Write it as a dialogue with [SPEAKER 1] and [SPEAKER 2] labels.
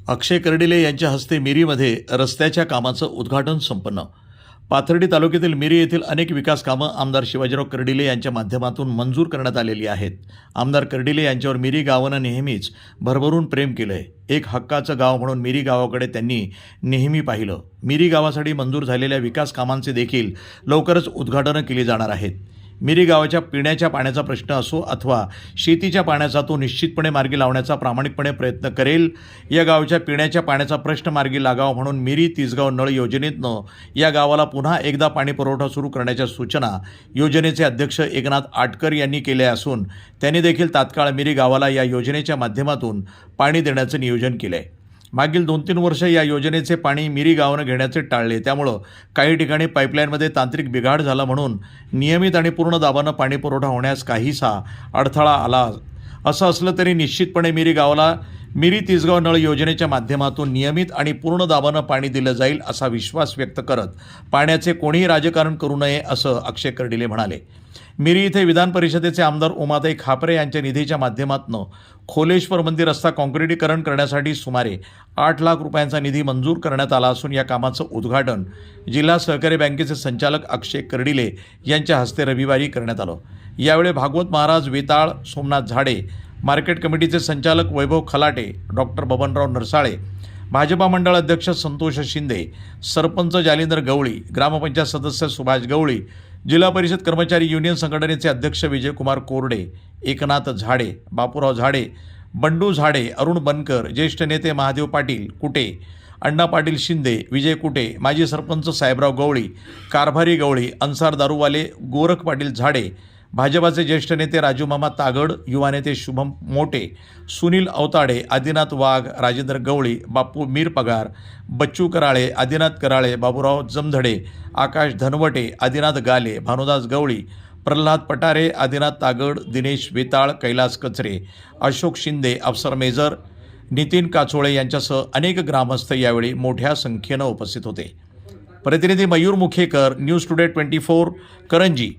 [SPEAKER 1] अक्षय कर्डिले यांच्या हस्ते मिरीमध्ये रस्त्याच्या कामाचं उद्घाटन संपन्न. पाथर्डी तालुक्यातील मिरी येथील अनेक विकास कामं आमदार शिवाजीराव कर्डिले यांच्या माध्यमातून मंजूर करण्यात आलेली आहेत. आमदार कर्डिले यांच्यावर मिरी गावानं नेहमीच भरभरून प्रेम केलंय. एक हक्काचं गाव म्हणून मिरी गावाकडे त्यांनी नेहमी पाहिलं. मिरी गावासाठी मंजूर झालेल्या विकास कामांचे देखील लवकरच उद्घाटनं केली जाणार आहेत. मिरी गावाच्या पिण्याच्या पाण्याचा प्रश्न असो अथवा शेतीच्या पाण्याचा, तो निश्चितपणे मार्गी लावण्याचा प्रामाणिकपणे प्रयत्न करेल. या गावच्या पिण्याच्या पाण्याचा प्रश्न मार्गी लागावा म्हणून मिरी तिसगाव नळ योजनेतनं या गावाला पुन्हा एकदा पाणी पुरवठा सुरू करण्याच्या सूचना योजनेचे अध्यक्ष एकनाथ आटकर यांनी केल्या असून त्यांनी देखील तात्काळ मिरी गावाला या योजनेच्या माध्यमातून पाणी देण्याचं नियोजन केलं आहे. मागील 2-3 वर्ष या योजनेचे पाणी मिरी गावानं घेण्याचे टाळले. त्यामुळं काही ठिकाणी पाईपलाईनमध्ये तांत्रिक बिघाड झाला म्हणून नियमित आणि पूर्ण दाबानं पाणी पुरवठा होण्यास काहीसा अडथळा आला. असं असलं तरी निश्चितपणे मिरी गावाला मिरी तिसगाव नळ योजनेच्या माध्यमातून नियमित आणि पूर्ण दाबानं पाणी दिलं जाईल असा विश्वास व्यक्त करत पाण्याचे कोणीही राजकारण करू नये असं अक्षय कर्डिले म्हणाले. मिरी इथे विधान परिषदेचे आमदार उमाताई खापरे यांच्या निधीच्या माध्यमातून खोलेश्वर मंदिर रस्ता काँक्रिटीकरण करण्यासाठी सुमारे 8 लाख रुपयांचा निधी मंजूर करण्यात आला असून या कामाचं उद्घाटन जिल्हा सहकारी बँकेचे संचालक अक्षय कर्डिले यांच्या हस्ते रविवारी करण्यात आलं. यावेळी भागवत महाराज वेताळ, सोमनाथ झाडे, मार्केट कमिटीचे संचालक वैभव खलाटे, डॉक्टर बबनराव नरसाळे, भाजपा मंडळ अध्यक्ष संतोष शिंदे, सरपंच जालिंदर गवळी, ग्रामपंचायत सदस्य सुभाष गवळी, जिल्हा परिषद कर्मचारी युनियन संघटनेचे अध्यक्ष विजयकुमार कोरडे, एकनाथ झाडे, बापूराव झाडे, बंडू झाडे, अरुण बनकर, ज्येष्ठ नेते महादेव पाटील कुटे, अण्णा पाटील शिंदे, विजय कुटे, माजी सरपंच साहेबराव गवळी, कारभारी गवळी, अन्सार दारूवाले, गोरख पाटील झाडे, भाजपाचे ज्येष्ठ नेते राजूमामा तागड, युवा नेते शुभम मोटे, सुनील अवताडे, आदिनाथ वाघ, राजेंद्र गवळी, बापू मीरपगार, बच्चू कराळे, आदिनाथ कराळे, बाबूराव जमधडे, आकाश धनवटे, आदिनाथ गाले, भानुदास गवळी, प्रल्हाद पटारे, आदिनाथ तागड, दिनेश वेताळ, कैलास कचरे, अशोक शिंदे, अफसर मेजर, नितीन काचोळे यांच्यासह अनेक ग्रामस्थ यावेळी मोठ्या संख्येनं उपस्थित होते. प्रतिनिधी मयूर मुखेकर, न्यूज टुडे 24, करंजी.